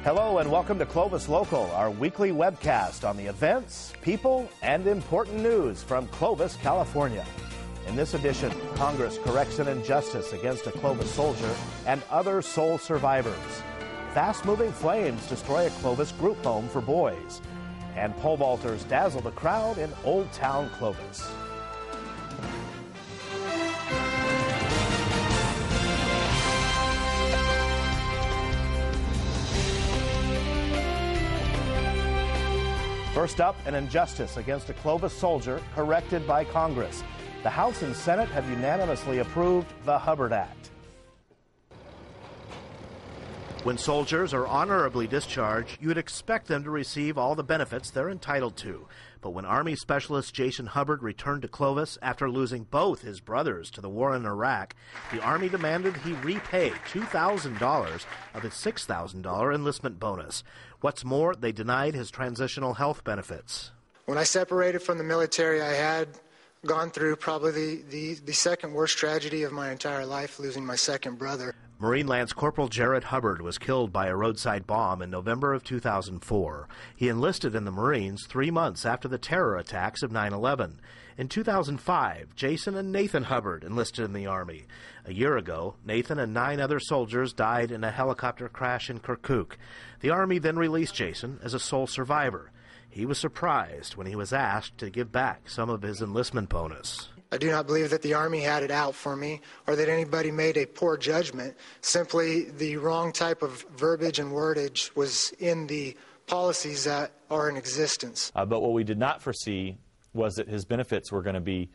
Hello and welcome to Clovis Local, our weekly webcast on the events, people, and important news from Clovis, California. In this edition, Congress corrects an injustice against a Clovis soldier and other soul survivors. Fast-moving flames destroy a Clovis group home for boys. And pole vaulters dazzle the crowd in Old Town Clovis. First up, an injustice against a Clovis soldier corrected by Congress. The House and Senate have unanimously approved the Hubbard Act. When soldiers are honorably discharged, you would expect them to receive all the benefits they're entitled to. But when Army Specialist Jason Hubbard returned to Clovis after losing both his brothers to the war in Iraq, the Army demanded he repay $2,000 of his $6,000 enlistment bonus. What's more, they denied his transitional health benefits. When I separated from the military, I had gone through probably the second worst tragedy of my entire life, losing my second brother. Marine Lance Corporal Jared Hubbard was killed by a roadside bomb in November of 2004. He enlisted in the Marines 3 months after the terror attacks of 9/11. In 2005, Jason and Nathan Hubbard enlisted in the Army. A year ago, Nathan and 9 other soldiers died in a helicopter crash in Kirkuk. The Army then released Jason as a sole survivor. He was surprised when he was asked to give back some of his enlistment bonus. I do not believe that the Army had it out for me or that anybody made a poor judgment. Simply the wrong type of verbiage and wordage was in the policies that are in existence. But what we did not foresee was that his benefits were going to be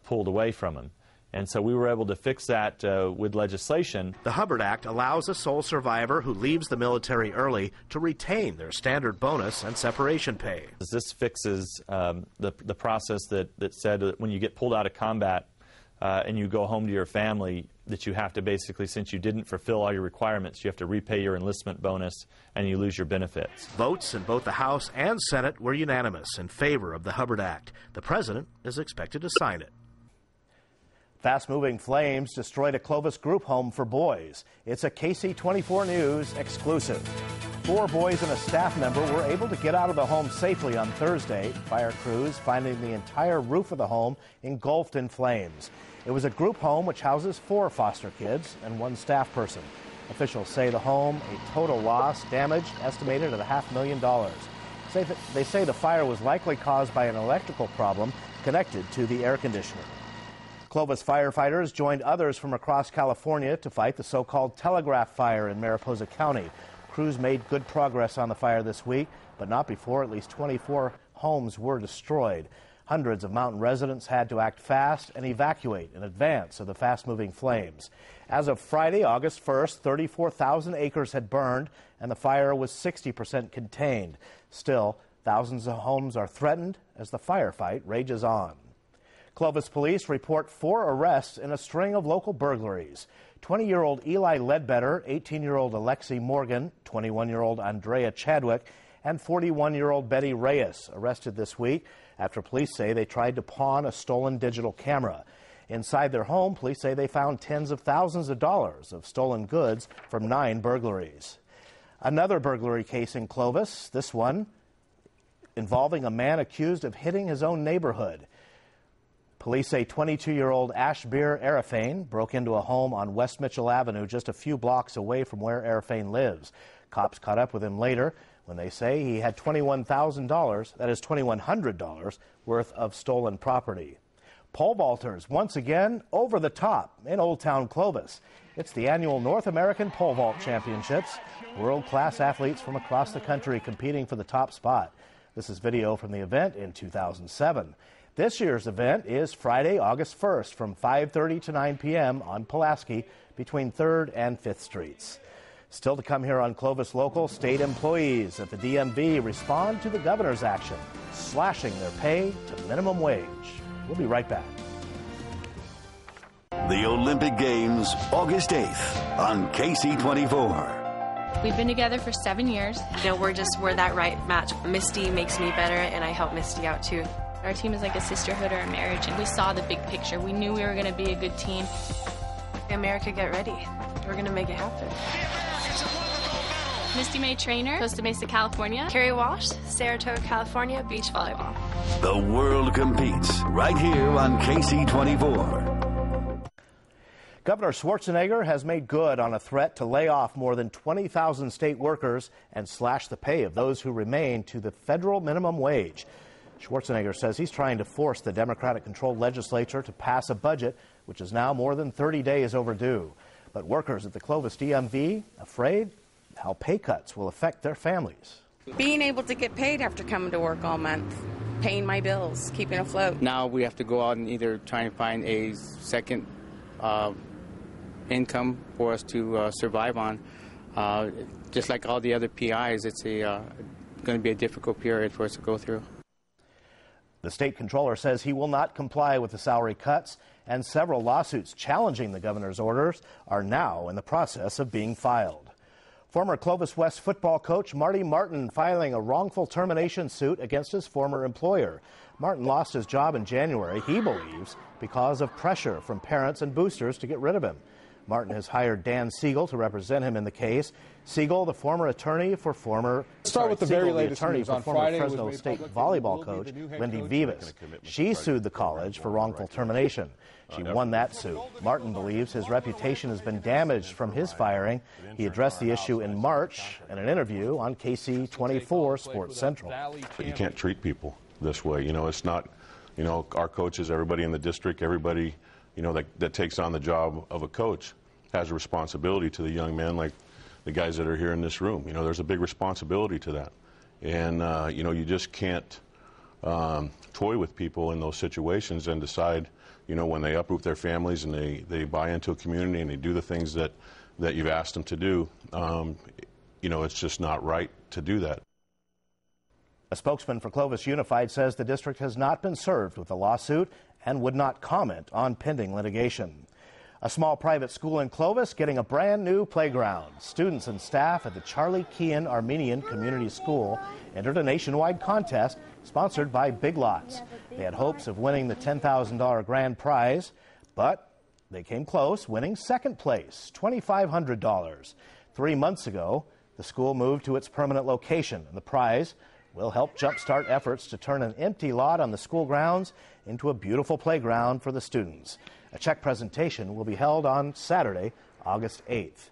pulled away from him. And so we were able to fix that with legislation. The Hubbard Act allows a sole survivor who leaves the military early to retain their standard bonus and separation pay. This fixes the process that said that when you get pulled out of combat and you go home to your family, that you have to basically, since you didn't fulfill all your requirements, you have to repay your enlistment bonus and you lose your benefits. Votes in both the House and Senate were unanimous in favor of the Hubbard Act. The President is expected to sign it. Fast-moving flames destroyed a Clovis group home for boys. It's a KSEE 24 News exclusive. 4 boys and a staff member were able to get out of the home safely on Thursday. Fire crews finding the entire roof of the home engulfed in flames. It was a group home which houses 4 foster kids and 1 staff person. Officials say the home, a total loss, damage estimated at $500,000. They say the fire was likely caused by an electrical problem connected to the air conditioner. Clovis firefighters joined others from across California to fight the so-called Telegraph Fire in Mariposa County. Crews made good progress on the fire this week, but not before at least 24 homes were destroyed. Hundreds of mountain residents had to act fast and evacuate in advance of the fast-moving flames. As of Friday, August 1st, 34,000 acres had burned, and the fire was 60% contained. Still, thousands of homes are threatened as the firefight rages on. Clovis police report 4 arrests in a string of local burglaries. 20-year-old Eli Ledbetter, 18-year-old Alexi Morgan, 21-year-old Andrea Chadwick, and 41-year-old Betty Reyes arrested this week after police say they tried to pawn a stolen digital camera. Inside their home, police say they found tens of thousands of dollars of stolen goods from 9 burglaries. Another burglary case in Clovis, this one involving a man accused of hitting his own neighborhood. Police say 22-year-old Ashbir Arafane broke into a home on West Mitchell Avenue just a few blocks away from where Arafane lives. Cops caught up with him later when they say he had $21,000, that is $2,100, worth of stolen property. Pole vaulters once again over the top in Old Town Clovis. It's the annual North American Pole Vault Championships. World-class athletes from across the country competing for the top spot. This is video from the event in 2007. This year's event is Friday, August 1st from 5:30 to 9 p.m. on Pulaski between 3rd and 5th Streets. Still to come here on Clovis Local, state employees at the DMV respond to the governor's action, slashing their pay to minimum wage. We'll be right back. The Olympic Games, August 8th on KSEE 24. We've been together for 7 years. You know, we're that right match. Misty makes me better, and I help Misty out too. Our team is like a sisterhood or a marriage, and we saw the big picture. We knew we were going to be a good team. America, get ready. We're going to make it happen. Misty May Trainer, Costa Mesa, California. Carrie Walsh, Saratoga, California, beach volleyball. The world competes right here on KC24. Governor Schwarzenegger has made good on a threat to lay off more than 20,000 state workers and slash the pay of those who remain to the federal minimum wage. Schwarzenegger says he's trying to force the Democratic-controlled legislature to pass a budget which is now more than 30 days overdue. But workers at the Clovis DMV afraid how pay cuts will affect their families. Being able to get paid after coming to work all month, paying my bills, keeping afloat. Now we have to go out and either try and find a second income for us to survive on. Just like all the other PIs, it's going to be a difficult period for us to go through. The state controller says he will not comply with the salary cuts, and several lawsuits challenging the governor's orders are now in the process of being filed. Former Clovis West football coach Marty Martin filing a wrongful termination suit against his former employer. Martin lost his job in January, he believes, because of pressure from parents and boosters to get rid of him. Martin has hired Dan Siegel to represent him in the case. Siegel, the former attorney for former Fresno State volleyball coach Lindy Vivas. She sued the college for wrongful termination. She won that suit. Martin believes his reputation has been damaged from his firing. He addressed the issue in March in an interview on KC24 Sports Central. But you can't treat people this way. You know, it's not, you know, our coaches, everybody in the district, everybody, you know, that takes on the job of a coach has a responsibility to the young men like the guys that are here in this room. You know, there's a big responsibility to that. And, you know, you just can't toy with people in those situations and decide, you know, when they uproot their families and they buy into a community and they do the things that you've asked them to do, you know, it's just not right to do that. A spokesman for Clovis Unified says the district has not been served with a lawsuit and would not comment on pending litigation. A small private school in Clovis getting a brand new playground. Students and staff at the Charlie Kean Armenian Community School entered a nationwide contest sponsored by Big Lots. They had hopes of winning the $10,000 grand prize, but they came close, winning second place, $2,500. 3 months ago, the school moved to its permanent location, and the prize will help jumpstart efforts to turn an empty lot on the school grounds into a beautiful playground for the students. A check presentation will be held on Saturday, August 8th.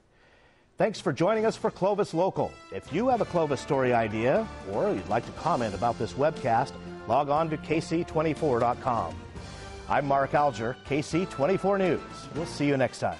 Thanks for joining us for Clovis Local. If you have a Clovis story idea or you'd like to comment about this webcast, log on to KC24.com. I'm Mark Alger, KC24 News. We'll see you next time.